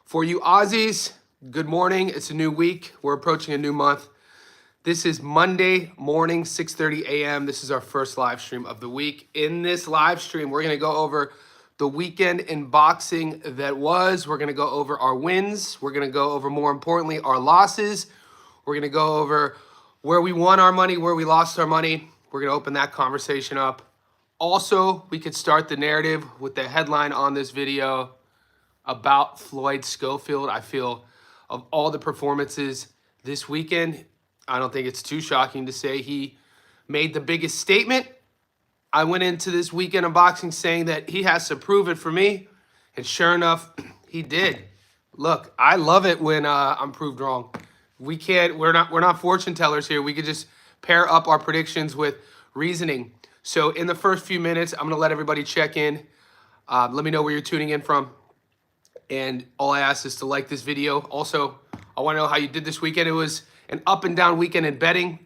For you Aussies, good morning. It's a new week. We're approaching a new month. This is Monday morning, 6:30 a.m. This is our first live stream of the week. In this live stream, we're going to go over the weekend in boxing that was. We're going to go over our wins. We're going to go over, more importantly, our losses. We're going to go over where we won our money, where we lost our money. We're going to open that conversation up. Also, we could start the narrative with the headline on this video about Floyd Schofield. I feel of all the performances this weekend, I don't think it's too shocking to say he made the biggest statement. I went into this weekend of boxing saying that he has to prove it for me, and sure enough, he did. Look, I love it when I'm proved wrong. We're not fortune tellers here. We could just pair up our predictions with reasoning. So in the first few minutes, I'm gonna let everybody check in. Let me know where you're tuning in from. And all I ask is to like this video. Also, I want to know how you did this weekend. It was an up and down weekend in betting.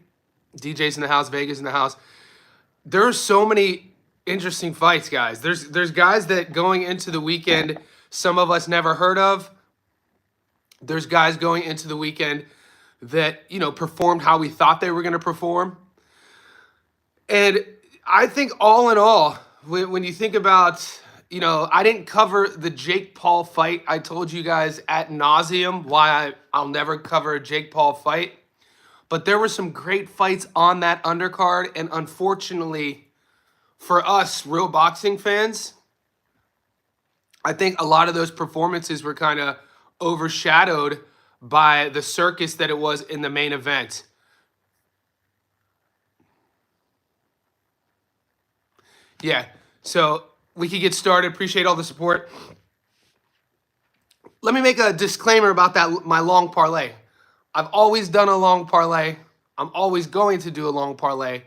DJ's in the house, Vegas in the house. There are so many interesting fights, guys. There's guys that going into the weekend, some of us never heard of. There's guys going into the weekend that, performed how we thought they were going to perform. And I think all in all, when you think about, I didn't cover the Jake Paul fight. I told you guys ad nauseum why I'll never cover a Jake Paul fight. But there were some great fights on that undercard. And unfortunately, for us real boxing fans, I think a lot of those performances were kind of overshadowed by the circus that it was in the main event. Yeah, so we could get started. Appreciate all the support. Let me make a disclaimer about my long parlay. I've always done a long parlay. I'm always going to do a long parlay.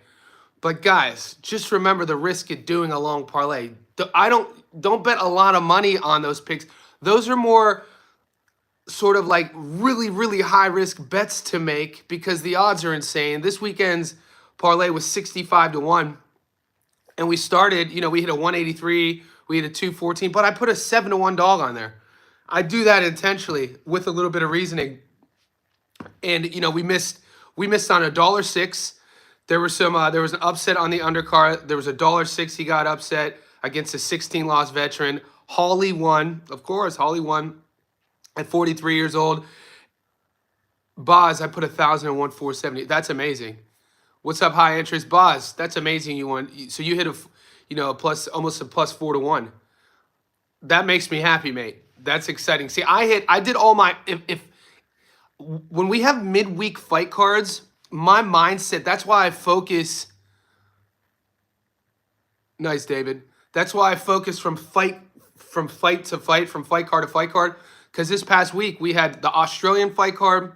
But guys, just remember the risk of doing a long parlay. Don't bet a lot of money on those picks. Those are more sort of like really, really high risk bets to make because the odds are insane. This weekend's parlay was 65-1. And we started, we hit a 183, we hit a 214, but I put a 7-1 dog on there. I do that intentionally with a little bit of reasoning. And we missed on $1.06. There was an upset on the undercard. There was $1.06 he got upset against a 16-loss veteran. Hawley won, of course. Hawley won at 43 years old. Boz, I put 1,001 470. That's amazing. What's up, high interest? Boz, that's amazing you won. So you hit almost a plus 4-1. That makes me happy, mate. That's exciting. See, I did all my, when we have midweek fight cards, my mindset, that's why I focus. Nice, David. That's why I focus from fight to fight, from fight card to fight card. Because this past week, we had the Australian fight card,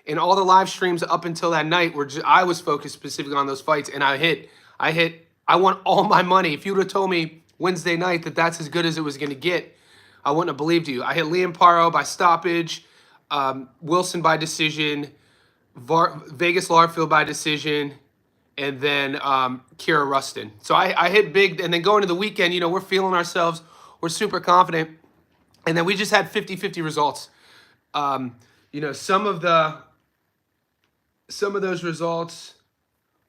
and all the live streams up until that night I was focused specifically on those fights, and I won all my money. If you would have told me Wednesday night that that's as good as it was going to get, I wouldn't have believed you. I hit Liam Paro by stoppage, Wilson by decision, Vegas Larfield by decision, and then Kira Rustin. So I hit big, and then going to the weekend, we're feeling ourselves. We're super confident. And then we just had 50-50 results. Some of those results,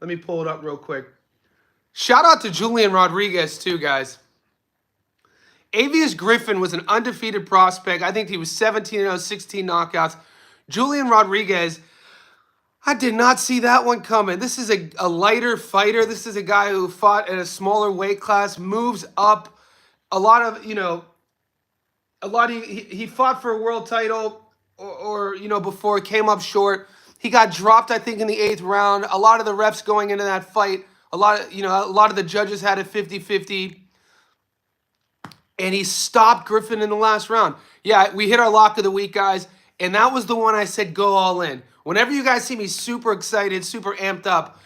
let me pull it up real quick. Shout out to Julian Rodriguez too, guys. Avius Griffin was an undefeated prospect. I think he was 17-0, 16 knockouts. Julian Rodriguez, I did not see that one coming. This is a lighter fighter. This is a guy who fought at a smaller weight class, moves up. He fought for a world title or before, came up short. He got dropped, I think, in the 8th round. A lot of the refs going into that fight, a lot of the judges had it 50-50. And he stopped Griffin in the last round. Yeah, we hit our lock of the week, guys. And that was the one I said go all in. Whenever you guys see me super excited, super amped up,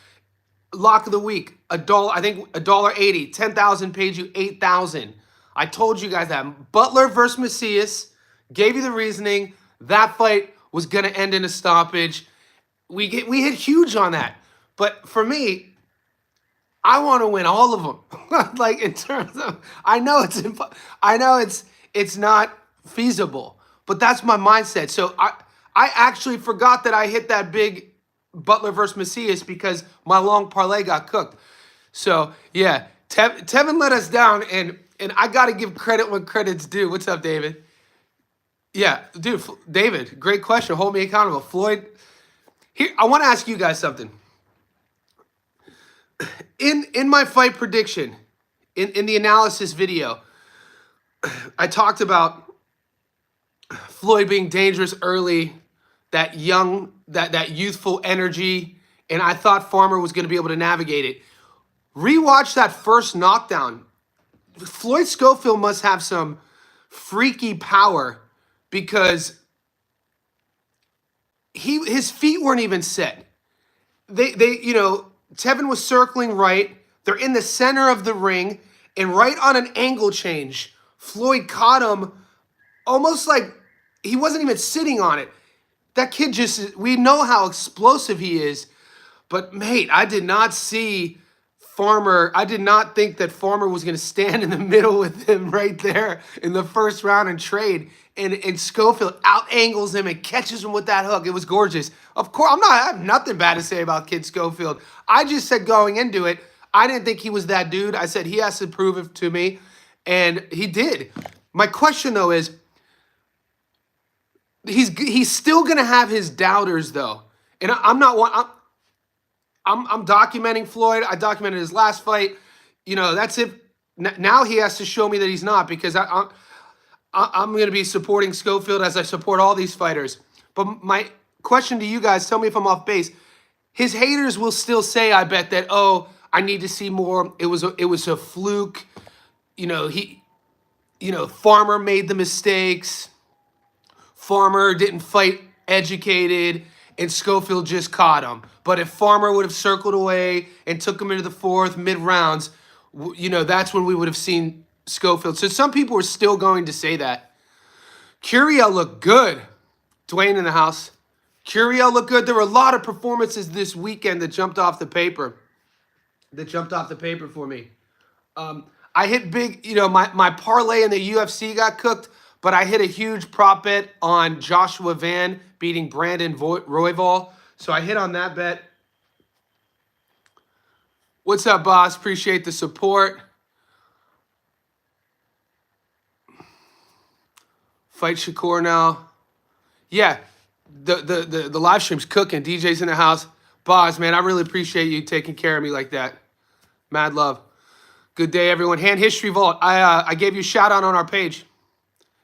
lock of the week, $1, I think $1.80, 10,000 paid you 8,000. I told you guys that. Butler versus Macias, gave you the reasoning. That fight was going to end in a stoppage. We hit huge on that. But for me, I want to win all of them. Like in terms of, I know it's it's not feasible. But that's my mindset. So I actually forgot that I hit that big Butler versus Macias because my long parlay got cooked. So yeah, Tevin let us down, and I got to give credit when credit's due. What's up, David? Yeah, dude, David, great question. Hold me accountable. Floyd, here, I want to ask you guys something. In my fight prediction, in the analysis video, I talked about Floyd being dangerous early, that youthful energy, and I thought Farmer was going to be able to navigate it. Rewatch that first knockdown. Floyd Schofield must have some freaky power because his feet weren't even set. Tevin was circling right. They're in the center of the ring, and right on an angle change, Floyd caught him almost like he wasn't even sitting on it. That kid we know how explosive he is, but mate, I did not see Farmer. I did not think that Farmer was going to stand in the middle with him right there in the first round and trade. And Schofield out angles him and catches him with that hook. It was gorgeous. Of course, I have nothing bad to say about Kid Schofield. I just said going into it, I didn't think he was that dude. I said he has to prove it to me, and he did. My question though is, he's still gonna have his doubters though, and I'm not one. I'm documenting Floyd. I documented his last fight. That's it. Now he has to show me that he's not, because I'm going to be supporting Schofield as I support all these fighters. But my question to you guys, tell me if I'm off base. His haters will still say, I bet, that, oh, I need to see more. It was a fluke. Farmer made the mistakes. Farmer didn't fight educated, and Schofield just caught him. But if Farmer would have circled away and took him into the fourth, mid-rounds, that's when we would have seen Schofield. So some people are still going to say that. Curiel looked good. Dwayne in the house. Curiel looked good. There were a lot of performances this weekend that jumped off the paper. For me. I hit big, my parlay in the UFC got cooked, but I hit a huge prop bet on Joshua Van beating Brandon Royval. So I hit on that bet. What's up, boss? Appreciate the support. Fight Shakur now. Yeah, the live stream's cooking. DJ's in the house. Boss, man, I really appreciate you taking care of me like that. Mad love. Good day, everyone. Hand History Vault. I gave you a shout out on our page.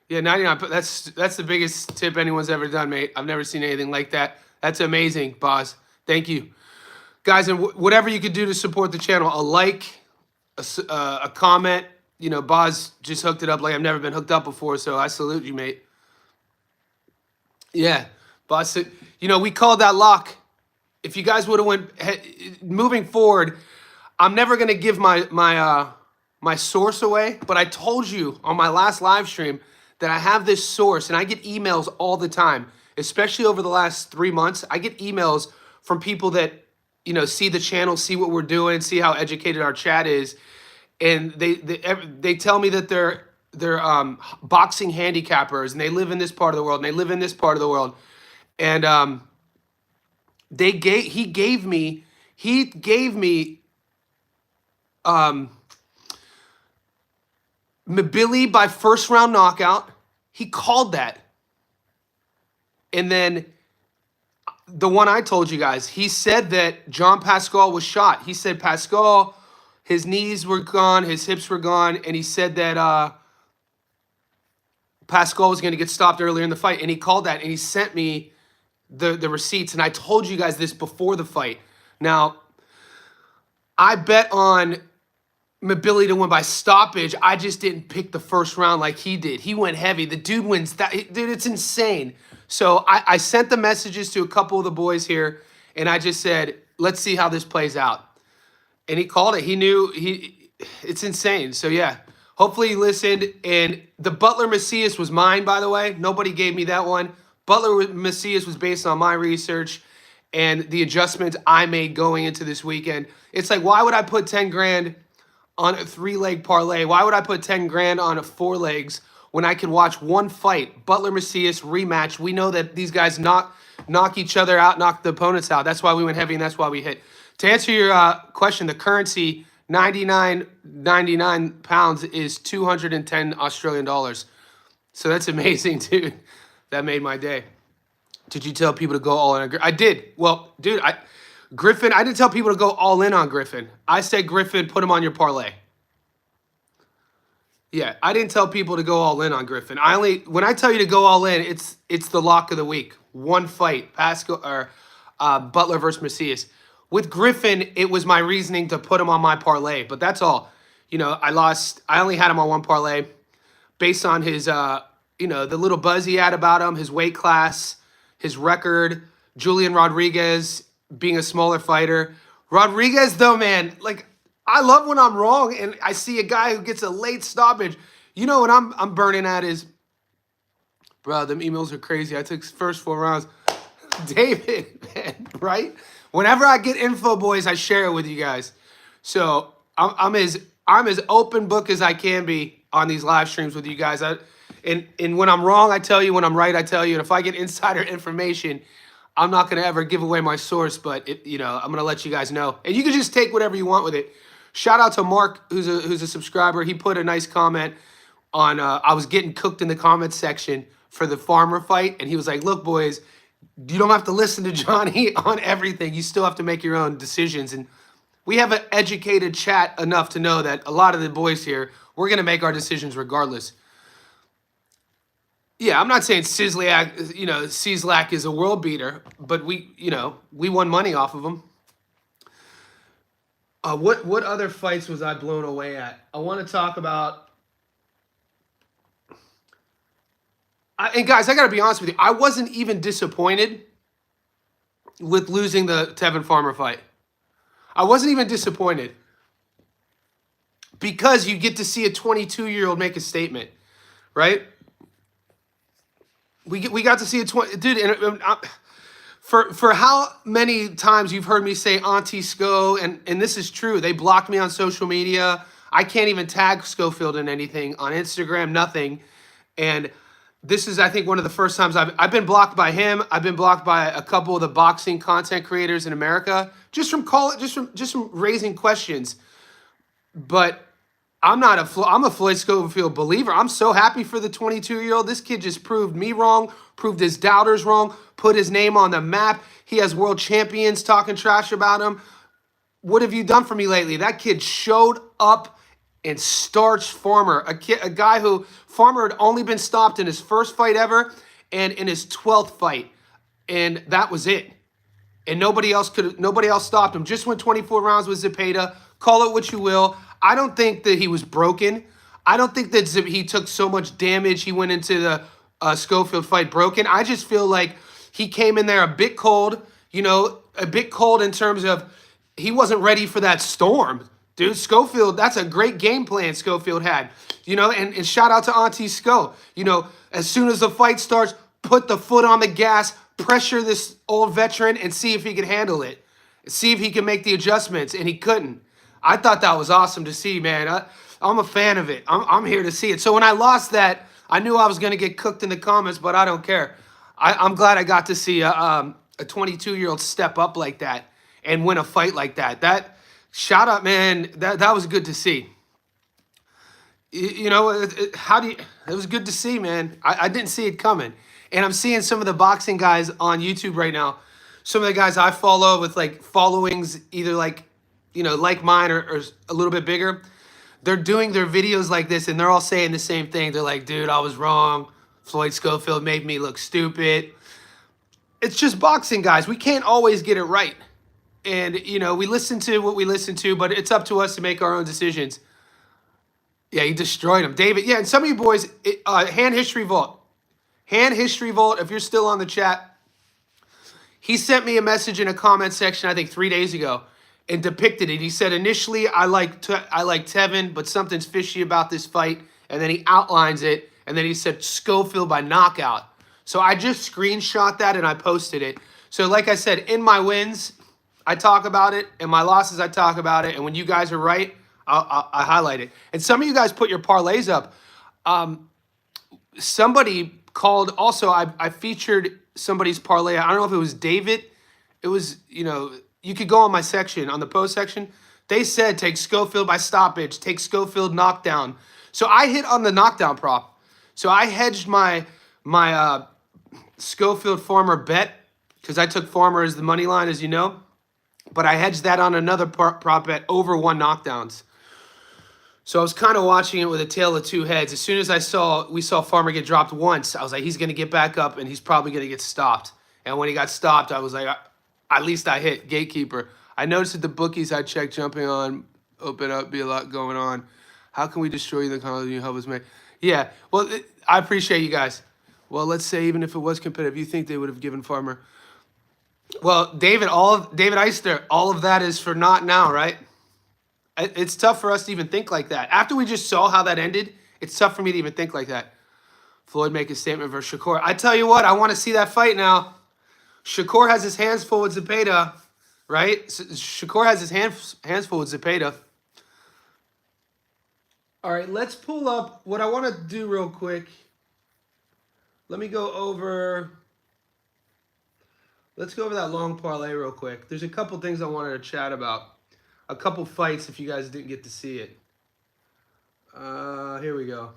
Yeah, 99. That's the biggest tip anyone's ever done, mate. I've never seen anything like that. That's amazing, boss. Thank you. Guys, and whatever you could do to support the channel, a like, a comment. Boz just hooked it up like I've never been hooked up before, so I salute you, mate. Yeah, Boz, we called that lock. If you guys would have moving forward, I'm never going to give my source away, but I told you on my last live stream that I have this source, and I get emails all the time, especially over the last 3 months. I get emails from people that, see the channel, see what we're doing, see how educated our chat is. And they tell me that they're boxing handicappers, and they live in this part of the world, and they live in this part of the world. And he gave me Mabili by first round knockout. He called that. And then the one I told you guys, he said that John Pascal was shot. He said Pascal, his knees were gone, his hips were gone, and he said that Pascal was going to get stopped earlier in the fight, and he called that, and he sent me the receipts, and I told you guys this before the fight. Now, I bet on Mabili to win by stoppage. I just didn't pick the first round like he did. He went heavy. The dude wins that. Dude, it's insane. So I sent the messages to a couple of the boys here, and I just said, let's see how this plays out. And he called it. He knew it's insane. So yeah, hopefully he listened. And the Butler Macias was mine, by the way. Nobody gave me that one. Butler Macias was based on my research and the adjustments I made going into this weekend. It's like, why would I put 10 grand on a 3-leg parlay? Why would I put 10 grand on a 4 legs when I can watch one fight, Butler Macias rematch. We know that these guys knock each other out, knock the opponents out. That's why we went heavy, and that's why we hit. To answer your question, the currency 99 pounds is 210 Australian dollars. So that's amazing, dude. That made my day. Did you tell people to go all in? I did. Well, dude, Griffin. I didn't tell people to go all in on Griffin. I said, Griffin, put him on your parlay. Yeah, I didn't tell people to go all in on Griffin. When I tell you to go all in, it's the lock of the week. One fight, Pascal or Butler versus Macias. With Griffin, it was my reasoning to put him on my parlay, but that's all. You know, I only had him on one parlay based on his, the little buzz he had about him, his weight class, his record, Julian Rodriguez being a smaller fighter. Rodriguez, though, man, like, I love when I'm wrong and I see a guy who gets a late stoppage. You know what I'm burning at is, bro, them emails are crazy. I took first 4 rounds. David, man, right? Whenever I get info, boys, I share it with you guys. So I'm as open book as I can be on these live streams with you guys. And when I'm wrong, I tell you. When I'm right, I tell you. And if I get insider information, I'm not going to ever give away my source, but I'm going to let you guys know. And you can just take whatever you want with it. Shout out to Mark, who's a subscriber. He put a nice comment on, I was getting cooked in the comments section for the Farmer fight. And he was like, look, boys, you don't have to listen to Johnny on everything. You still have to make your own decisions. And we have an educated chat enough to know that a lot of the boys here, we're going to make our decisions regardless. Yeah, I'm not saying Cieslak is a world beater, but we won money off of him. What other fights was I blown away at? I want to talk about. And guys, I got to be honest with you. I wasn't even disappointed with losing the Tevin Farmer fight. I wasn't even disappointed because you get to see a 22-year-old make a statement, right? We got to see a 20 dude. And for how many times you've heard me say Auntie Sco, and this is true. They blocked me on social media. I can't even tag Schofield in anything on Instagram, nothing. And this is, I think, one of the first times I've been blocked by him. I've been blocked by a couple of the boxing content creators in America just from raising questions. But I'm a Floyd Schofield believer. I'm so happy for the 22-year-old. This kid just proved me wrong, proved his doubters wrong, put his name on the map. He has world champions talking trash about him. What have you done for me lately? That kid showed up and starched Farmer, a guy who Farmer had only been stopped in his first fight ever and in his 12th fight. And that was it. And nobody else stopped him. Just went 24 rounds with Zepeda. Call it what you will. I don't think that he was broken. I don't think that he took so much damage. He went into the Schofield fight broken. I just feel like he came in there a bit cold, a bit cold in terms of he wasn't ready for that storm. Dude, Schofield, that's a great game plan Schofield had, and shout out to Auntie Sco. As soon as the fight starts, put the foot on the gas, pressure this old veteran and see if he can handle it. See if he can make the adjustments, and he couldn't. I thought that was awesome to see, man. I'm a fan of it. I'm here to see it. So when I lost that, I knew I was going to get cooked in the comments, but I don't care. I'm glad I got to see a 22-year-old step up like that and win a fight like that. That shout out, man. That was good to see. It was good to see, man. I didn't see it coming. And I'm seeing some of the boxing guys on YouTube right now. Some of the guys I follow with like followings, either like mine or a little bit bigger. They're doing their videos like this and they're all saying the same thing. They're like, dude, I was wrong. Floyd Schofield made me look stupid. It's just boxing, guys. We can't always get it right. And, we listen to what we listen to, but it's up to us to make our own decisions. Yeah, he destroyed him. David, yeah, and some of you boys, Hand History Vault. Hand History Vault, if you're still on the chat, he sent me a message in a comment section, I think 3 days ago, and depicted it. He said, initially, I like Tevin, but something's fishy about this fight. And then he outlines it. And then he said, Schofield by knockout. So I just screenshot that and I posted it. So like I said, in my wins, I talk about it. In my losses, I talk about it. And when you guys are right, I highlight it. And some of you guys put your parlays up. somebody called also, I featured somebody's parlay. I don't know if it was David. It was, you could go on my section, on the post section. They said take Schofield by stoppage, take Schofield knockdown. So I hit on the knockdown prop. So I hedged my Schofield Farmer bet because I took Farmer as the money line, as you know. But I hedged that on another prop bet over 1 knockdowns. So I was kind of watching it with a tail of 2 heads. As soon as we saw Farmer get dropped once, I was like, he's going to get back up and he's probably going to get stopped. And when he got stopped, I was like, at least I hit gatekeeper. I noticed that the bookies I checked jumping on, open up, be a lot going on. How can we destroy the economy you help us make? Yeah, well, I appreciate you guys. Well, let's say even if it was competitive, you think they would have given Farmer. Well, David Eister, all of that is for not now, right? It's tough for us to even think like that. After we just saw how that ended, it's tough for me to even think like that. Floyd make a statement versus Shakur. I tell you what, I want to see that fight now. Shakur has his hands full with Zepeda, right? Shakur has his hands full with Zepeda. All right, let's pull up what I want to do real quick. Let me go over. Let's go over that long parlay real quick. There's a couple things I wanted to chat about. A couple fights if you guys didn't get to see it. Here we go.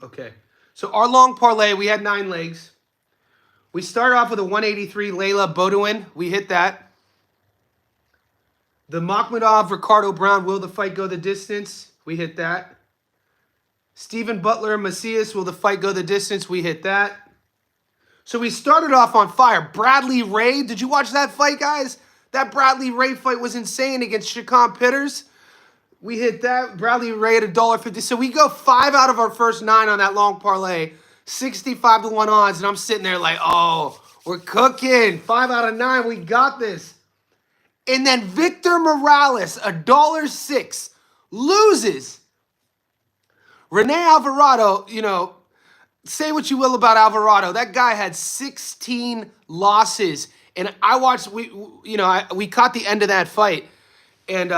Okay. So our long parlay, we had 9 legs. We started off with a 183 Layla Bodwin. We hit that. The Makhmudov Ricardo Brown, will the fight go the distance? We hit that. Stephen Butler Macias, will the fight go the distance? We hit that. So we started off on fire. Bradley Ray, did you watch that fight, guys? That Bradley Ray fight was insane against Shakon Pitters. We hit that. Bradley Ray at $1.50. So we go 5 out of our first 9 on that long parlay. 65 to 1 odds. And I'm sitting there like, oh, we're cooking. 5 out of 9. We got this. And then Victor Morales, $1.06, loses. Rene Alvarado, say what you will about Alvarado. That guy had 16 losses. And I watched, we caught the end of that fight. And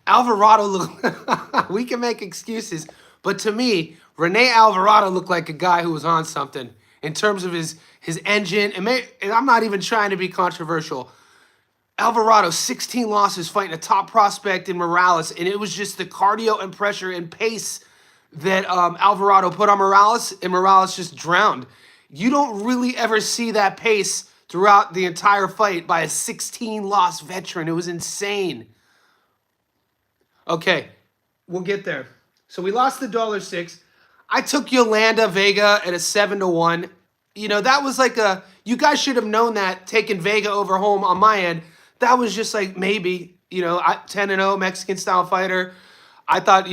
Alvarado looked, we can make excuses. But to me, Rene Alvarado looked like a guy who was on something in terms of his engine. And I'm not even trying to be controversial. Alvarado, 16 losses fighting a top prospect in Morales. And it was just the cardio and pressure and pace that Alvarado put on Morales, and Morales just drowned. You don't really ever see that pace throughout the entire fight by a 16-loss veteran. It was insane. Okay, we'll get there. So we lost the $1.06. I took Yolanda Vega at a 7 to 1. That was like you guys should have known that, taking Vega over home on my end. That was just like maybe, 10-0 Mexican style fighter. I thought,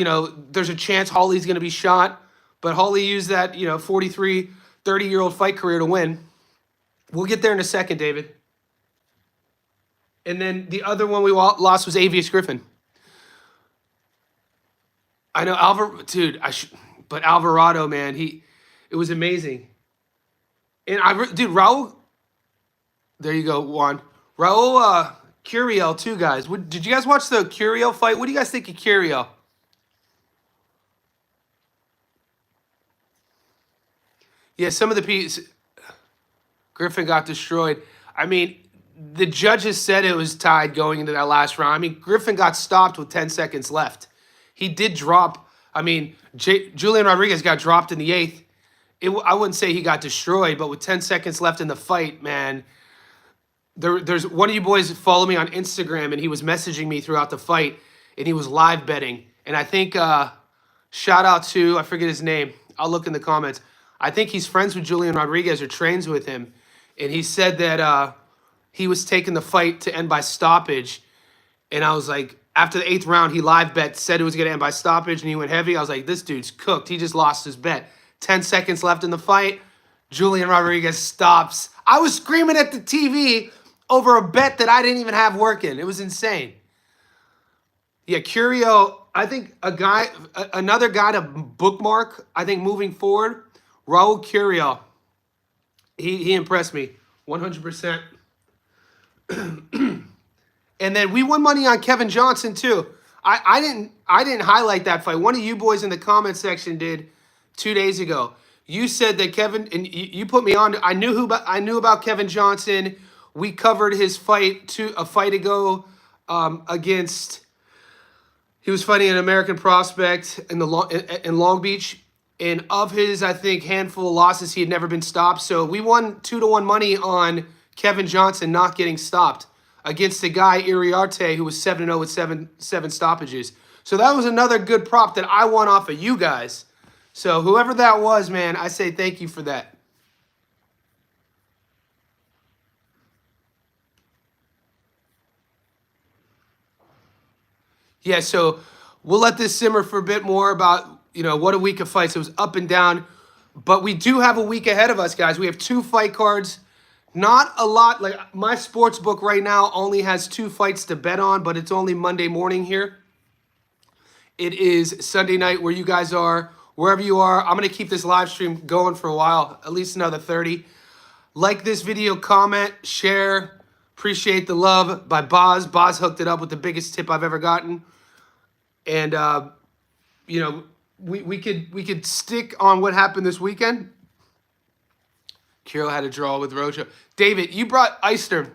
there's a chance Holly's going to be shot, but Holly used that, 43, 30-year-old fight career to win. We'll get there in a second, David. And then the other one we lost was Avius Griffin. I know but Alvarado, man, it was amazing. And Raul, there you go, Juan. Raul Curiel, too, guys. Did you guys watch the Curiel fight? What do you guys think of Curiel? Yeah, some of the pieces. Griffin got destroyed. I mean, the judges said it was tied going into that last round. I mean, Griffin got stopped with 10 seconds left. He did drop. I mean, Julian Rodriguez got dropped in the 8th. I wouldn't say he got destroyed, but with 10 seconds left in the fight, man, there's one of you boys that follow me on Instagram, and he was messaging me throughout the fight, and he was live betting. And I think, shout out to, I forget his name. I'll look in the comments. I think he's friends with Julian Rodriguez or trains with him. And he said that he was taking the fight to end by stoppage. And I was like, after the 8th round, he live bet, said it was going to end by stoppage, and he went heavy. I was like, this dude's cooked. He just lost his bet. 10 seconds left in the fight. Julian Rodriguez stops. I was screaming at the TV over a bet that I didn't even have working. It was insane. Yeah, Curio, I think another guy to bookmark, I think moving forward, Raul Curio. He impressed me 100%. And then we won money on Kevin Johnson too. I didn't highlight that fight. One of you boys in the comment section did 2 days ago. You said that Kevin, and you put me on. I knew about Kevin Johnson. We covered his fight a fight ago against. He was fighting an American prospect in Long Beach. And of his, I think, handful of losses, he had never been stopped. So we won 2-1 money on Kevin Johnson not getting stopped against the guy, Iriarte, who was 7-0 with seven stoppages. So that was another good prop that I won off of you guys. So whoever that was, man, I say thank you for that. Yeah, so we'll let this simmer for a bit more about, what a week of fights. It was up and down. But we do have a week ahead of us, guys. We have 2 fight cards. Not a lot. Like, my sports book right now only has 2 fights to bet on, but it's only Monday morning here. It is Sunday night where you guys are. Wherever you are, I'm going to keep this live stream going for a while, at least another 30. Like this video, comment, share. Appreciate the love by Boz. Boz hooked it up with the biggest tip I've ever gotten. And, we could stick on what happened this weekend. Kirill had a draw with Rojo. David, you brought Eister.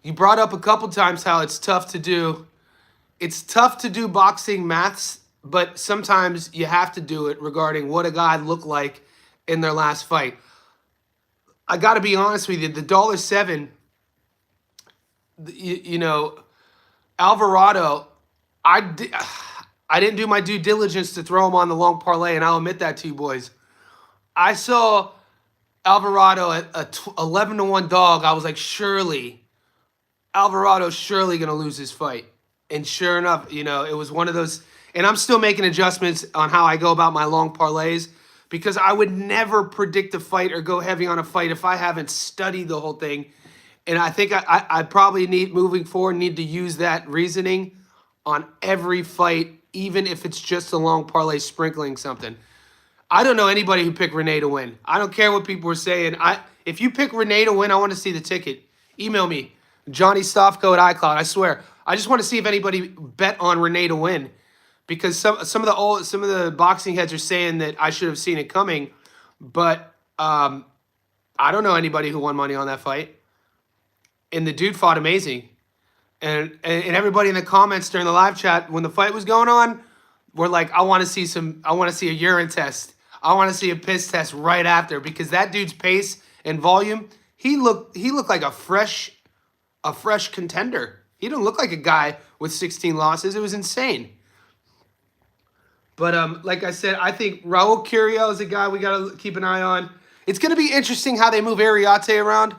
You brought up a couple times how it's tough to do. It's tough to do boxing maths, but sometimes you have to do it regarding what a guy looked like in their last fight. I got to be honest with you. The $7, Alvarado, I didn't do my due diligence to throw him on the long parlay, and I'll admit that to you boys. I saw Alvarado at a 11-1 dog. I was like, Alvarado's surely going to lose his fight. And sure enough, it was one of those. And I'm still making adjustments on how I go about my long parlays because I would never predict a fight or go heavy on a fight if I haven't studied the whole thing. And I think I probably moving forward, need to use that reasoning on every fight, even if it's just a long parlay sprinkling something. I don't know anybody who picked Renee to win. I don't care what people are saying. If you pick Renee to win, I want to see the ticket. Email me, Johnny Stofko at iCloud. I swear. I just want to see if anybody bet on Renee to win, because some of the boxing heads are saying that I should have seen it coming, but I don't know anybody who won money on that fight. And the dude fought amazing. And everybody in the comments during the live chat when the fight was going on were like, I want to see a urine test. I want to see a piss test right after, because that dude's pace and volume, he looked like a fresh contender. He didn't look like a guy with 16 losses. It was insane. But like I said, I think Raul Curiel is a guy we got to keep an eye on. It's going to be interesting how they move Iriarte around.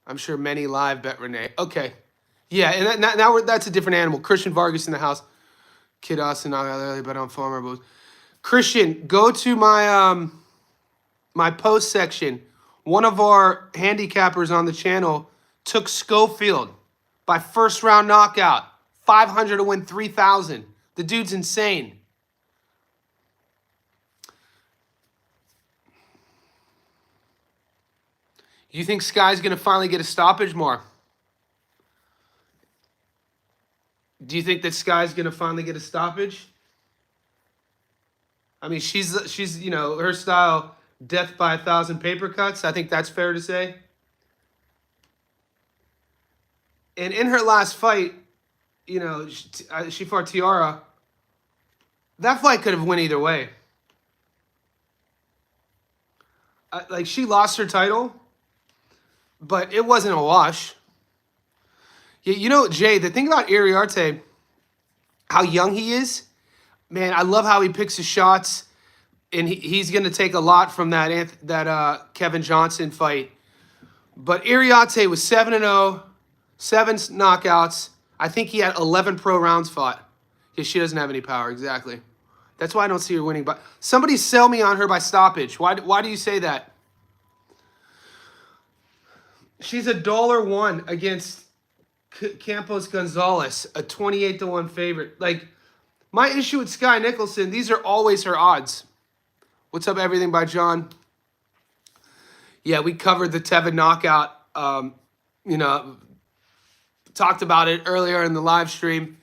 I'm sure many live bet Renee. Okay. Yeah, and that's a different animal. Christian Vargas in the house. Kid Austin, not really bet on Farmer. But Christian, go to my my post section. One of our handicappers on the channel took Schofield by first round knockout. 500 to win 3,000. The dude's insane. You think Sky's going to finally get a stoppage, Mar? Do you think that Sky's going to finally get a stoppage? I mean, she's her style, death by 1,000 paper cuts. I think that's fair to say. And in her last fight, she fought Tiara. That fight could have went either way. She lost her title, but it wasn't a wash. Yeah, Jay, the thing about Iriarte, how young he is, man, I love how he picks his shots, and he's going to take a lot from that Kevin Johnson fight. But Iriarte was 7-0, 7 knockouts. I think he had 11 pro rounds fought. Yeah, she doesn't have any power, exactly. That's why I don't see her winning. But somebody sell me on her by stoppage. Why do you say that? She's $1 against Campos Gonzalez, a 28-1 favorite. My issue with Sky Nicholson, these are always her odds. What's up, everything by John? Yeah, we covered the Tevin knockout You know, talked about it earlier in the live stream.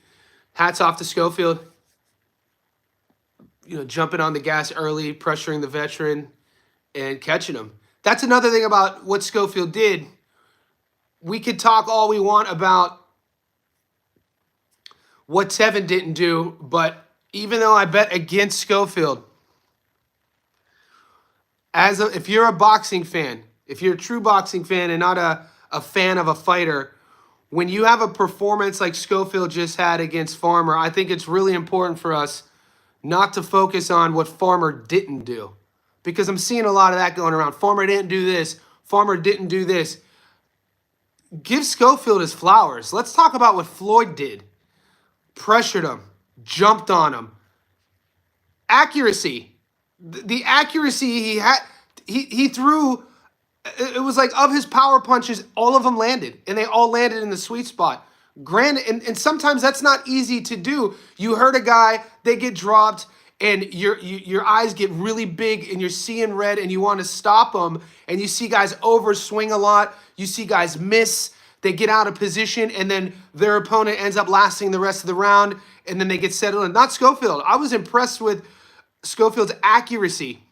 Hats off to Schofield. You know, jumping on the gas early, pressuring the veteran, and catching him. That's another thing about what Schofield did. We could talk all we want about what Tevin didn't do, but even though I bet against Schofield, if you're a boxing fan, if you're a true boxing fan and not a fan of a fighter, when you have a performance like Schofield just had against Farmer, I think it's really important for us not to focus on what Farmer didn't do. Because I'm seeing a lot of that going around. Farmer didn't do this. Farmer didn't do this. Give Schofield his flowers. Let's talk about what Floyd did. Pressured him. Jumped on him. Accuracy. The accuracy he had, he threw, it was like of his power punches, all of them landed. And they all landed in the sweet spot. Granted, and sometimes that's not easy to do. You hurt a guy, they get dropped, and your eyes get really big and you're seeing red and you want to stop them, and you see guys overswing a lot. You see guys miss. They get out of position, and then their opponent ends up lasting the rest of the round, and then they get settled in. Not Schofield. I was impressed with Schofield's accuracy.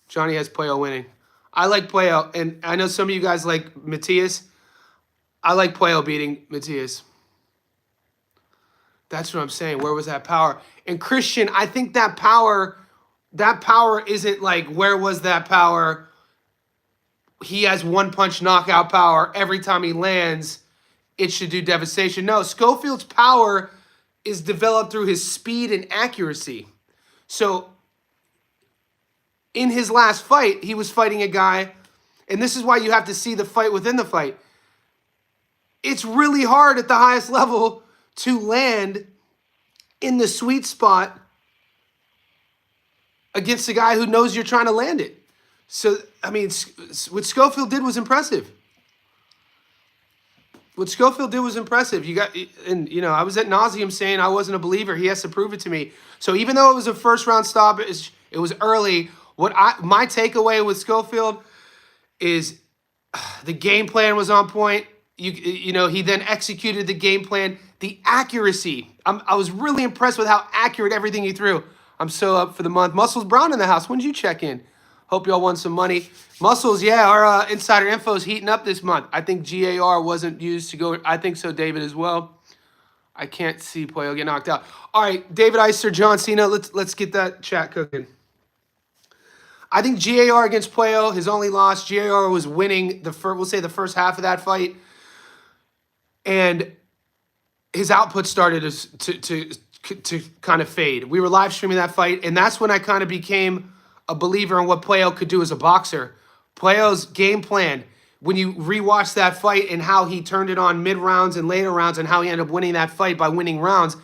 Johnny has Puello winning. I like Puello, and I know some of you guys like Matias. I like Puello beating Matias. That's what I'm saying. Where was that power? And Christian, I think that power isn't like, where was that power? He has one punch knockout power. Every time he lands, it should do devastation. No, Schofield's power is developed through his speed and accuracy. So in his last fight, he was fighting a guy, and this is why you have to see the fight within the fight. It's really hard at the highest level to land in the sweet spot against a guy who knows you're trying to land it. So, I mean, what Schofield did was impressive. What Schofield did was impressive. And I was at nauseum saying I wasn't a believer. He has to prove it to me. So even though it was a first round stop, it was early. My takeaway with Schofield is the game plan was on point. He then executed the game plan. The accuracy. I was really impressed with how accurate everything he threw. I'm so up for the month. Muscles Brown in the house. When did you check in? Hope y'all won some money. Muscles, yeah, our insider info is heating up this month. I think GAR wasn't used to go. I think so, David, as well. I can't see Puello get knocked out. All right, David Icer, John Cena. Let's get that chat cooking. I think GAR against Puello, his only loss. GAR was winning the first half of that fight, and his output started to kind of fade. We were live streaming that fight, and that's when I kind of became a believer in what Puello could do as a boxer. Puello's game plan, when you rewatch that fight and how he turned it on mid-rounds and later rounds and how he ended up winning that fight by winning rounds,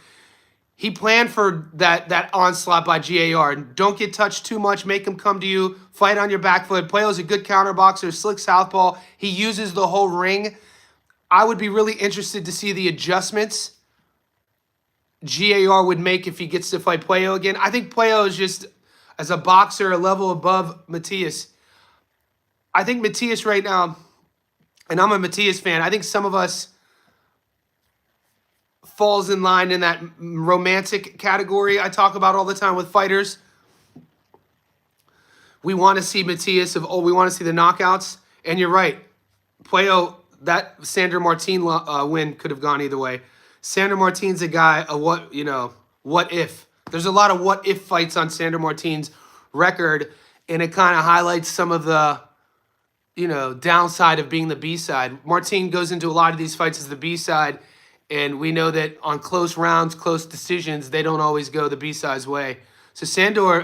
he planned for that onslaught by GAR. Don't get touched too much. Make him come to you. Fight on your back foot. Puello's a good counter boxer, slick southpaw. He uses the whole ring. I would be really interested to see the adjustments GAR would make if he gets to fight Puello again. I think Puello is just, as a boxer, a level above Matias. I think Matias right now, and I'm a Matias fan, I think some of us falls in line in that romantic category I talk about all the time with fighters. We want to see Matias we want to see the knockouts. And you're right. Puello, that Sandor Martin win could have gone either way. Sandor Martin's a guy, what if? There's a lot of what if fights on Sandor Martin's record, and it kind of highlights some of the, downside of being the B-side. Martin goes into a lot of these fights as the B-side, and we know that on close rounds, close decisions, they don't always go the B-side's way. So Sandor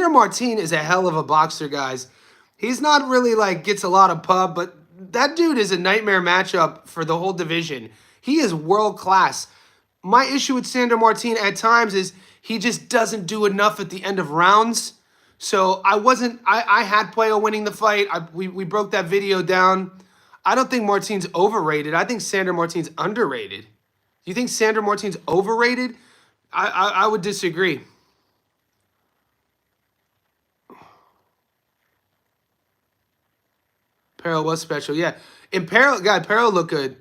Martin is a hell of a boxer, guys. He's not really gets a lot of pub, but that dude is a nightmare matchup for the whole division. He is world class. My issue with Sandor Martin at times is he just doesn't do enough at the end of rounds. So I had Puello winning the fight. We broke that video down. I don't think Martin's overrated. I think Sandor Martin's underrated. Do you think Sandor Martin's overrated? I would disagree. Peril was special. Yeah. And Peril looked good.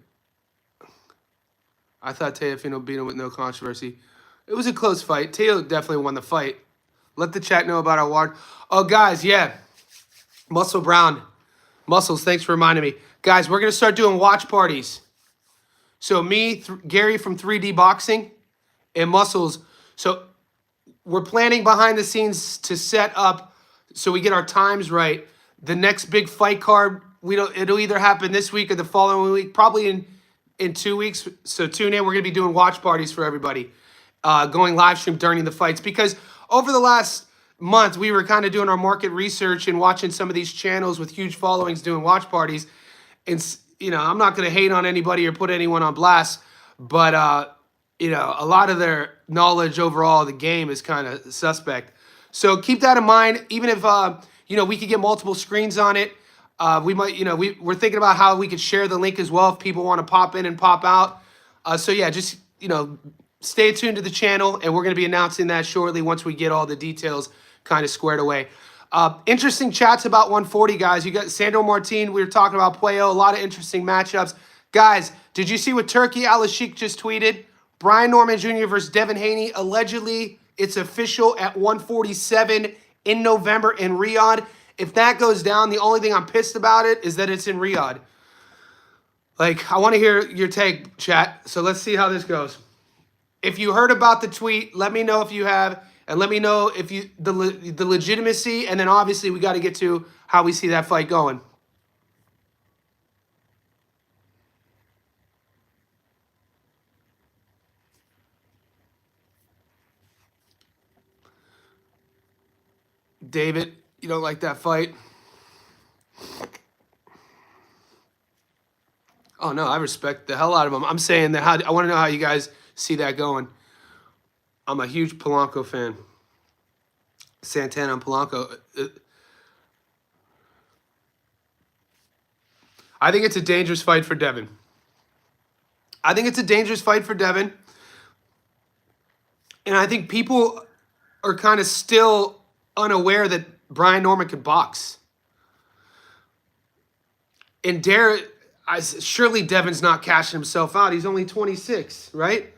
I thought Teofimo beat him with no controversy. It was a close fight. Teo definitely won the fight. Let the chat know about our award. Oh, guys, yeah. Muscle Brown. Muscles, thanks for reminding me. Guys, we're going to start doing watch parties. So me, Gary from 3D Boxing, and Muscles. So we're planning behind the scenes to set up so we get our times right. The next big fight card, it'll either happen this week or the following week, probably in 2 weeks. So tune in. We're going to be doing watch parties for everybody, going live stream during the fights. Because over the last month, we were kind of doing our market research and watching some of these channels with huge followings doing watch parties. And, I'm not going to hate on anybody or put anyone on blast, but, a lot of their knowledge overall of the game is kind of suspect. So keep that in mind. Even if, we could get multiple screens on it, we might, we're thinking about how we could share the link as well if people want to pop in and pop out. So yeah, just, stay tuned to the channel, and we're going to be announcing that shortly once we get all the details kind of squared away. Interesting chats about 140, guys. You got Sandro Martin. We were talking about Puello. A lot of interesting matchups. Guys, did you see what Turkey Al-Ashik just tweeted? Brian Norman Jr. versus Devin Haney. Allegedly, it's official at 147 in November in Riyadh. If that goes down, the only thing I'm pissed about it is that it's in Riyadh. I want to hear your take, chat. So let's see how this goes. If you heard about the tweet, let me know if you have, and let me know if the legitimacy, and then obviously we got to get to how we see that fight going. David, you don't like that fight? Oh, no, I respect the hell out of him. I'm saying that I want to know how you guys see that going. I'm a huge Polanco fan. Santana and Polanco. I think it's a dangerous fight for Devin. And I think people are kind of still unaware that Brian Norman could box. And surely Devin's not cashing himself out. He's only 26, right?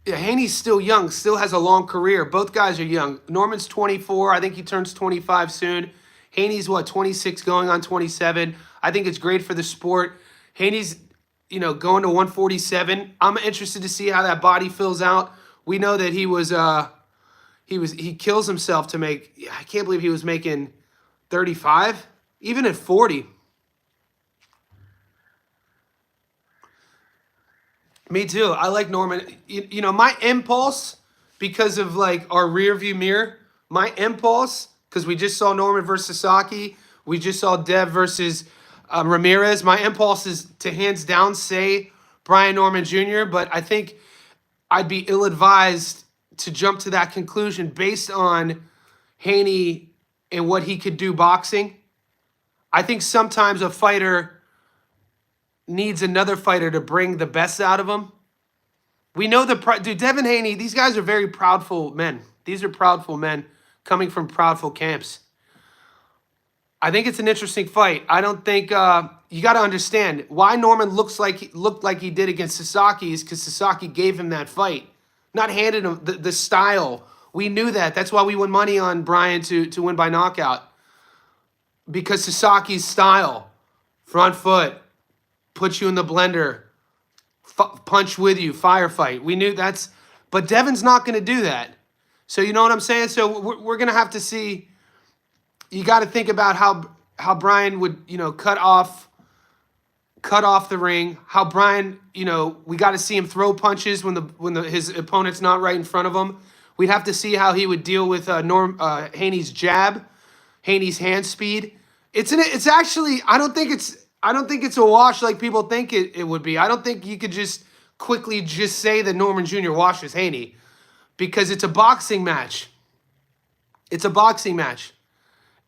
Yeah, Haney's still young, still has a long career. Both guys are young. Norman's 24. I think he turns 25 soon. Haney's, 26 going on 27. I think it's great for the sport. Haney's, going to 147. I'm interested to see how that body fills out. We know that he kills himself to make, I can't believe he was making 35, even at 40. Me too. I like Norman. My impulse, because of our rear view mirror, because we just saw Norman versus Sasaki, we just saw Dev versus Ramirez. My impulse is to hands down say Brian Norman Jr., but I think I'd be ill-advised to jump to that conclusion based on Haney and what he could do boxing. I think sometimes a fighter needs another fighter to bring the best out of him. We know Devin Haney, these guys are very proudful men. These are proudful men coming from proudful camps. I think it's an interesting fight. I don't think you got to understand why Norman looked like he did against Sasaki is because Sasaki gave him that fight, not handed him the style. We knew that. That's why we won money on Brian to win by knockout, because Sasaki's style, front foot, put you in the blender, punch with you, firefight. We knew but Devin's not going to do that. So you know what I'm saying? So we're going to have to see. You got to think about how Brian would, cut off the ring. How Brian, we got to see him throw punches when his opponent's not right in front of him. We'd have to see how he would deal with Haney's jab, Haney's hand speed. It's actually, I don't think it's a wash like people think it would be. I don't think you could just quickly just say that Norman Jr. washes Haney, because it's a boxing match.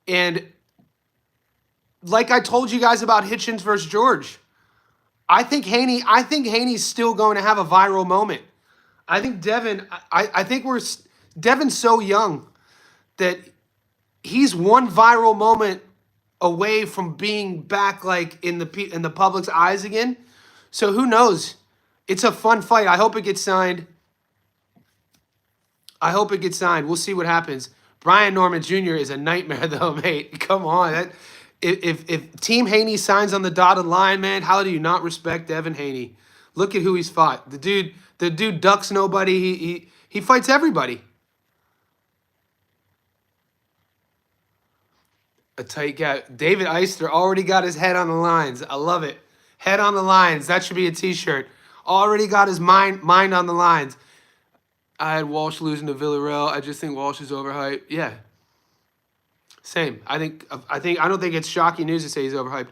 And like I told you guys about Hitchens versus George, I think Haney's still going to have a viral moment. I think Devin's so young that he's one viral moment away from being back like in the public's eyes again. So who knows? It's a fun fight. I hope it gets signed. We'll see what happens. Brian Norman Jr. is a nightmare though, mate. Come on. If Team Haney signs on the dotted line, man, how do you not respect Devin Haney? Look at who he's fought. The dude ducks nobody. He fights everybody. A tight guy. David Eister already got his head on the lines. I love it. Head on the lines. That should be a t-shirt. Already got his mind on the lines. I had Walsh losing to Villarreal. I just think Walsh is overhyped. Yeah. Same. I don't think it's shocking news to say he's overhyped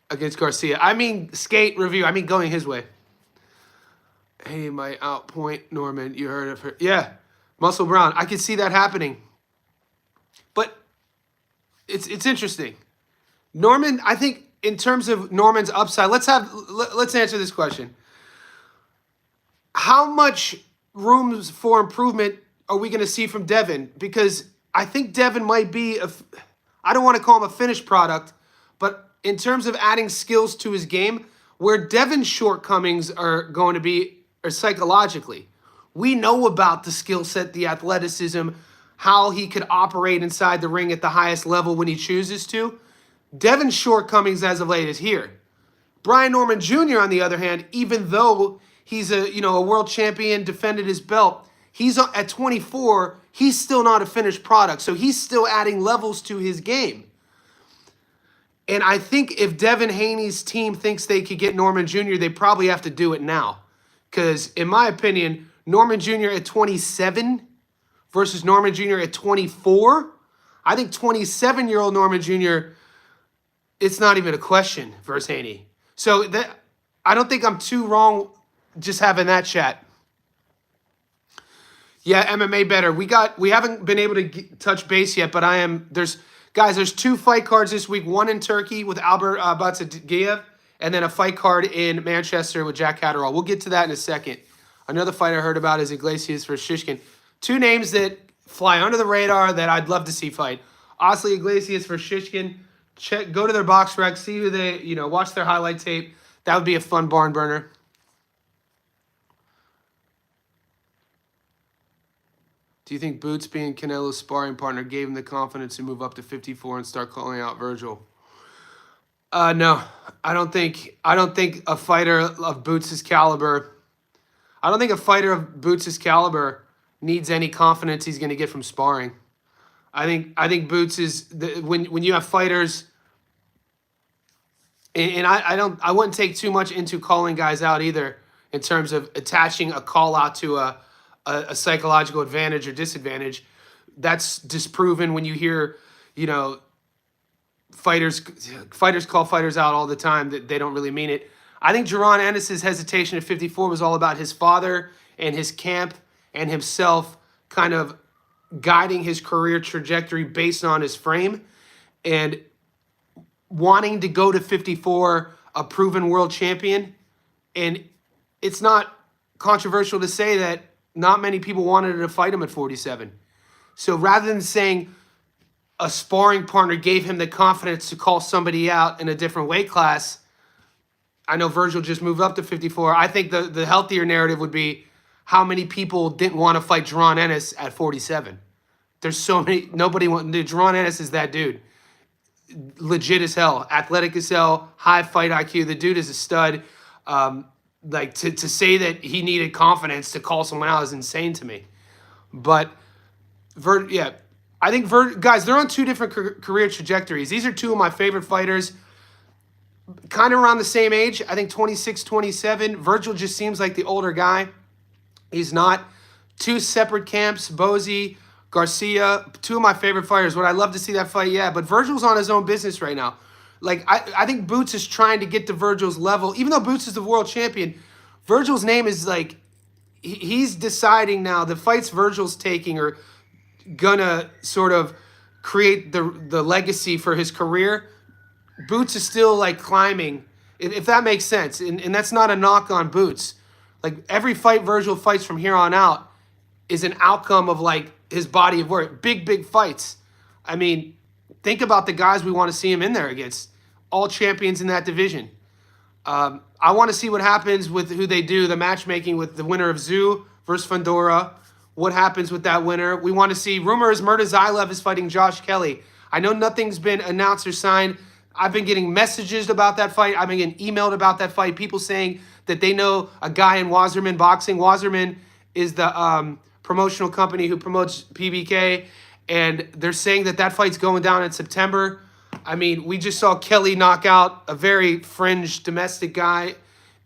against Garcia. I mean, skate review. I mean, going his way. Hey, my outpoint Norman. You heard of her. Yeah. Muscle Brown. I could see that happening. But it's interesting. Norman, I think in terms of Norman's upside, let's answer this question. How much rooms for improvement are we going to see from Devin? Because I think Devin might be I don't want to call him a finished product, but in terms of adding skills to his game, where Devin's shortcomings are going to be are psychologically. We know about the skill set, the athleticism, how he could operate inside the ring at the highest level when he chooses to. Devin's shortcomings as of late is here. Brian Norman Jr., on the other hand, even though he's a world champion, defended his belt, he's at 24, he's still not a finished product. So he's still adding levels to his game. And I think if Devin Haney's team thinks they could get Norman Jr., they probably have to do it now. Because in my opinion, Norman Jr. at 27 versus Norman Jr. at 24, I think 27-year-old Norman Jr., it's not even a question versus Haney. So I don't think I'm too wrong just having that chat. Yeah, MMA better. We haven't been able to touch base yet, but there's 2 fight cards this week. One in Turkey with Albert Batsagiyev, and then a fight card in Manchester with Jack Catterall. We'll get to that in a second. Another fight I heard about is Iglesias versus Shishkin. 2 names that fly under the radar that I'd love to see fight. Honestly, Iglesias versus Shishkin. Go to their box rec, see who they, watch their highlight tape. That would be a fun barn burner. Do you think Boots being Canelo's sparring partner gave him the confidence to move up to 54 and start calling out Virgil? No, I don't think a fighter of Boots' caliber. I don't think a fighter of Boots' caliber needs any confidence he's going to get from sparring. I think Boots is when you have fighters, and I wouldn't take too much into calling guys out either in terms of attaching a call out to a psychological advantage or disadvantage. That's disproven when you hear, fighters call fighters out all the time that they don't really mean it. I think Jaron Ennis's hesitation at 54 was all about his father and his camp and himself kind of guiding his career trajectory based on his frame and wanting to go to 54, a proven world champion. And it's not controversial to say that not many people wanted to fight him at 47. So rather than saying a sparring partner gave him the confidence to call somebody out in a different weight class, I know Virgil just moved up to 54. I think the healthier narrative would be how many people didn't want to fight Jaron Ennis at 47. There's so many, Jaron Ennis is that dude. Legit as hell, athletic as hell, high fight IQ. The dude is a stud. To say that he needed confidence to call someone out is insane to me. But, I think, guys, they're on 2 different career trajectories. These are 2 of my favorite fighters. Kind of around the same age. I think 26, 27. Virgil just seems like the older guy. He's not. 2 separate camps. Bozy, Garcia, 2 of my favorite fighters. Would I love to see that fight? Yeah, but Virgil's on his own business right now. I think Boots is trying to get to Virgil's level. Even though Boots is the world champion, Virgil's name is he's deciding now the fights Virgil's taking are gonna sort of create the legacy for his career. Boots is still climbing, if that makes sense. And that's not a knock on Boots. Every fight Virgil fights from here on out is an outcome of his body of work. Big fights. I mean, think about the guys we want to see him in there against. All champions in that division. I want to see what happens with who they do, the matchmaking with the winner of Zoo versus Fundora. What happens with that winner? We want to see, rumors, Murtazaev is fighting Josh Kelly. I know nothing's been announced or signed. I've been getting messages about that fight. I've been getting emailed about that fight. People saying that they know a guy in Wasserman Boxing. Wasserman is the promotional company who promotes PBK, and they're saying that that fight's going down in September. I mean, we just saw Kelly knock out a very fringe domestic guy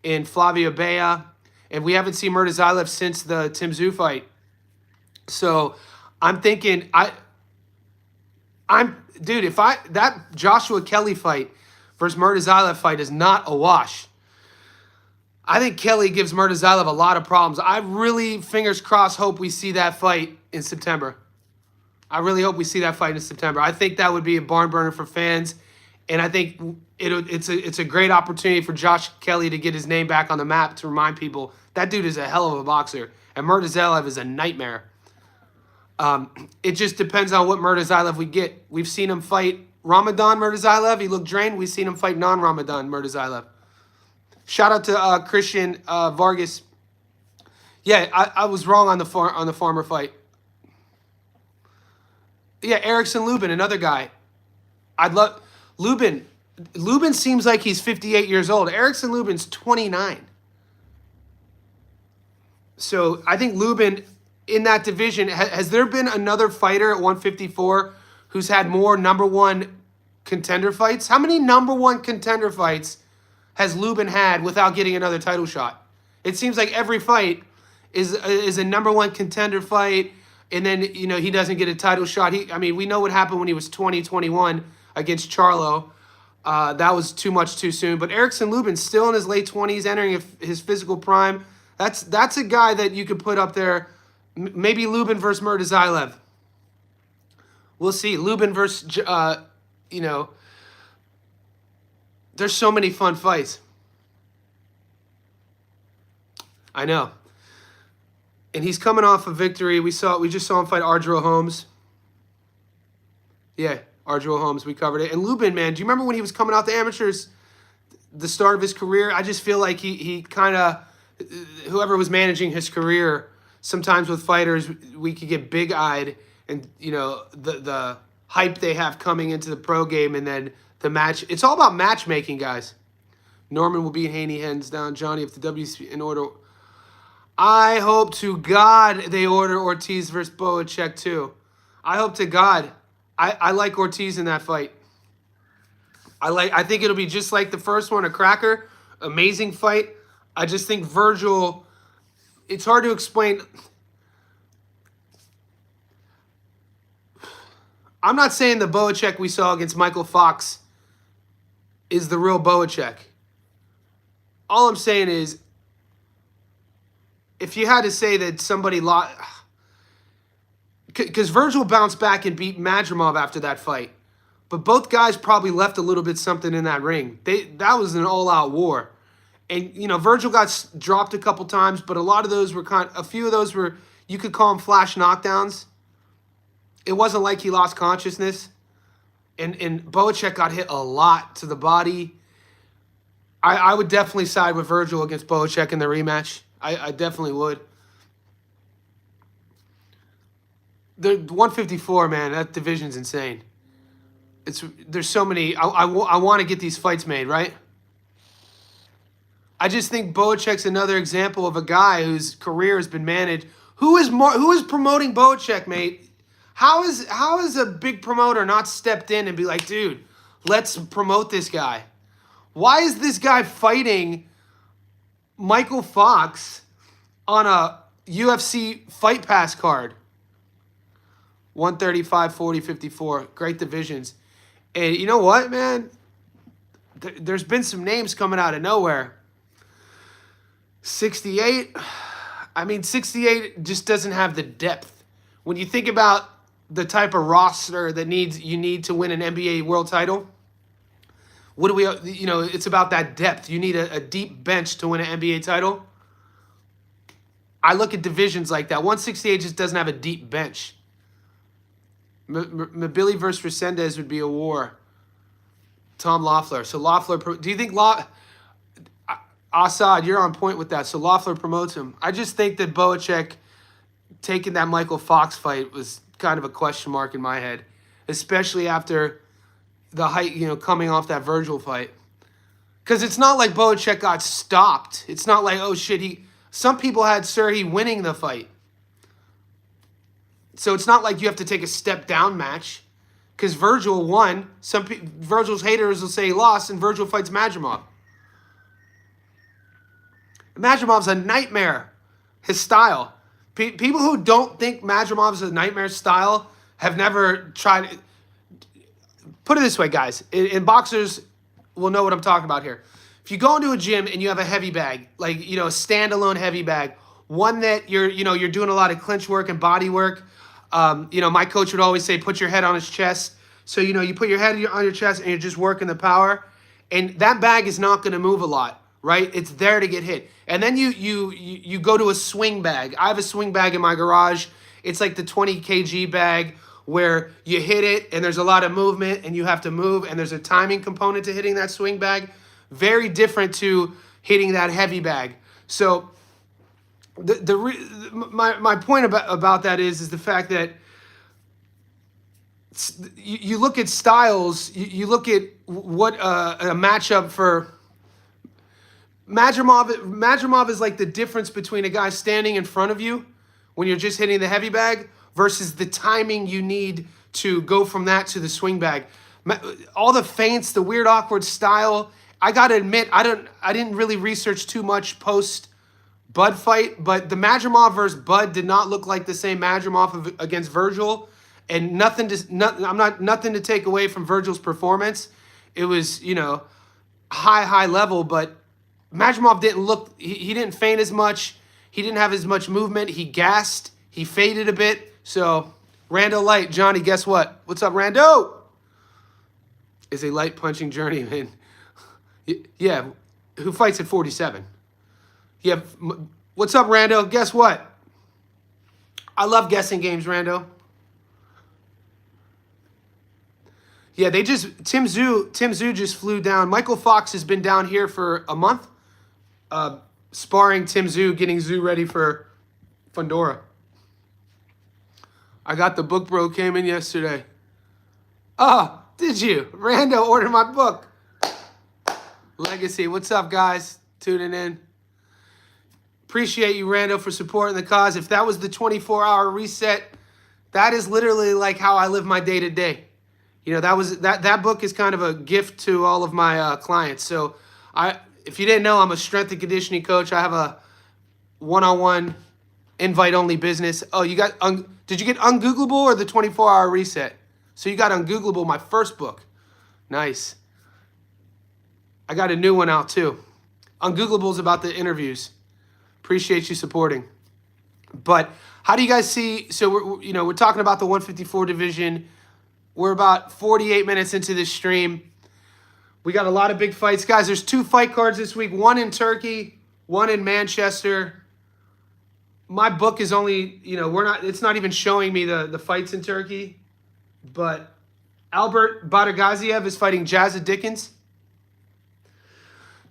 in Flavio Bea, and we haven't seen Murtazaev since the Tim Tszyu fight. So I'm thinking, dude, if that Joshua Kelly fight versus Murtazaev fight is not a wash, I think Kelly gives Murtazaev a lot of problems. I really, fingers crossed, hope we see that fight in September. I really hope we see that fight in September. I think that would be a barn burner for fans, and I think it's a great opportunity for Josh Kelly to get his name back on the map, to remind people that dude is a hell of a boxer, and Murtazaev is a nightmare. It just depends on what Murtazaev we get. We've seen him fight Ramadan Murtazaev. He looked drained. We've seen him fight non-Ramadan Murtazaev. Shout out to Christian Vargas. Yeah, I was wrong on the farmer fight. Yeah, Erickson Lubin, another guy. I'd love Lubin. Lubin seems like he's 58 years old. Erickson Lubin's 29. So I think Lubin in that division, has there been another fighter at 154 who's had more number one contender fights? How many number one contender fights has Lubin had without getting another title shot? It seems like every fight is a number one contender fight, and then, you know, he doesn't get a title shot. I mean, we know what happened when he was 21 against Charlo. That was too much too soon. But Erickson Lubin's still in his late 20s, entering his physical prime. That's a guy that you could put up there. Maybe Lubin versus Murtazaev. We'll see. Lubin versus, you know, there's so many fun fights. I know. And he's coming off a victory. We just saw him fight Arjuro Holmes. Yeah, Arjuro Holmes. We covered it. And Lubin, man, do you remember when he was coming out the amateurs, the start of his career? I just feel like he kind of, whoever was managing his career, sometimes with fighters, we could get big-eyed, and, you know, the hype they have coming into the pro game, and then the match. It's all about matchmaking, guys. Norman will beat Haney hands down. Johnny, if the WC in order. I hope to God they order Ortiz versus Boacek too. I hope to God. I like Ortiz in that fight. I think it'll be just like the first one, a cracker. Amazing fight. I just think Virgil, it's hard to explain. I'm not saying the Boacek we saw against Michael Fox is the real Boacek. All I'm saying is, if you had to say that somebody lost, because Virgil bounced back and beat Madrimov after that fight, but both guys probably left a little bit something in that ring. That was an all-out war, and you know, Virgil got dropped a couple times, but a lot of those were a few of those were, you could call them flash knockdowns. It wasn't like he lost consciousness, and Boacek got hit a lot to the body. I would definitely side with Virgil against Boacek in the rematch. I definitely would. The 154, man, that division's insane. There's so many. I want to get these fights made, right? I just think Boacek's another example of a guy whose career has been managed. Who is promoting Boacek, mate? How is a big promoter not stepped in and be like, dude, let's promote this guy? Why is this guy fighting Michael Fox on a UFC Fight Pass card? 135, 40, 54. Great divisions. And you know what, man? There's been some names coming out of nowhere. 68. I mean, 68 just doesn't have the depth. When you think about the type of roster that you need to win an NBA world title, what do we, you know, it's about that depth. You need a deep bench to win an NBA title. I look at divisions like that. 168 just doesn't have a deep bench. Billy versus Resendez would be a war. Tom Loeffler. So Loeffler, do you think Assad, you're on point with that. So Loeffler promotes him. I just think that Boacek taking that Michael Fox fight was kind of a question mark in my head, especially after the height, coming off that Virgil fight. Because it's not like Boacek got stopped. It's not like, oh shit, some people had Serhi winning the fight. So it's not like you have to take a step down match. Because Virgil won. Virgil's haters will say he lost, and Virgil fights Madrimov. Madrimov's a nightmare. His style. People who don't think Madrimov's a nightmare style have never tried. Put it this way, guys. In boxers, will know what I'm talking about here. If you go into a gym and you have a heavy bag, like a standalone heavy bag, one that you're doing a lot of clinch work and body work. My coach would always say, put your head on his chest. So, you put your head on your chest and you're just working the power. And that bag is not going to move a lot, right? It's there to get hit. And then you go to a swing bag. I have a swing bag in my garage. It's like the 20 kg bag where you hit it and there's a lot of movement and you have to move and there's a timing component to hitting that swing bag. Very different to hitting that heavy bag. So my point about that is the fact that you look at styles, you look at what a matchup for Madrimov is like the difference between a guy standing in front of you when you're just hitting the heavy bag versus the timing you need to go from that to the swing bag. All the feints, the weird awkward style. I gotta admit, I didn't really research too much post Bud fight, but the Madrimov versus Bud did not look like the same Madrimov against Virgil, and nothing to take away from Virgil's performance. It was high level, but Madrimov didn't look. He didn't feint as much. He didn't have as much movement. He gassed. He faded a bit. So Rando Light, Johnny, guess what? What's up, Rando? Is a light punching journeyman. Yeah, who fights at 47. Yeah, what's up, Rando? Guess what? I love guessing games, Rando. Yeah, Tim Zhu just flew down. Michael Fox has been down here for a month, sparring Tim Zhu, getting Zhu ready for Fundora. I got the book, bro. Came in yesterday. Oh, did you? Rando ordered my book. Legacy. What's up, guys? Tuning in. Appreciate you, Rando, for supporting the cause. If that was the 24-hour reset, that is literally like how I live my day-to-day. That book is kind of a gift to all of my clients. So if you didn't know, I'm a strength and conditioning coach. I have a one-on-one invite-only business. Oh, did you get Ungoogleable or the 24-hour reset? So you got Ungoogleable, my first book. Nice. I got a new one out too. Ungoogleable is about the interviews. Appreciate you supporting. But how do you guys see? So we're talking about the 154 division. We're about 48 minutes into this stream. We got a lot of big fights, guys. There's 2 fight cards this week. One in Turkey, one in Manchester. My book is only, it's not even showing me the fights in Turkey. But Albert Badagaziev is fighting Jazza Dickens.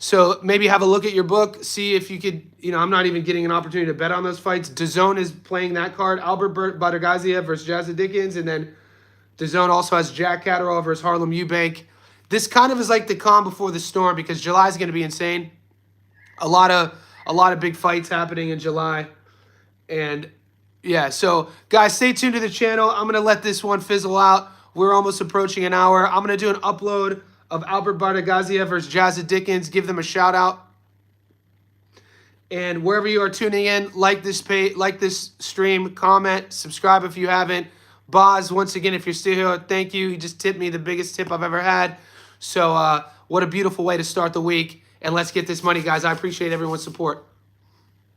So maybe have a look at your book, see if you could, I'm not even getting an opportunity to bet on those fights. DAZN is playing that card, Albert Badagaziev versus Jazza Dickens, and then DAZN also has Jack Catterall versus Harlem Eubank. This kind of is like the calm before the storm because July is going to be insane. A lot of big fights happening in July. And yeah, so guys, stay tuned to the channel. I'm going to let this one fizzle out. We're almost approaching an hour. I'm going to do an upload of Albert Badagaziev versus Jazza Dickens. Give them a shout out. And wherever you are tuning in, like this stream, comment, subscribe if you haven't. Boz, once again, if you're still here, thank you. He just tipped me the biggest tip I've ever had. So what a beautiful way to start the week. And let's get this money, guys. I appreciate everyone's support.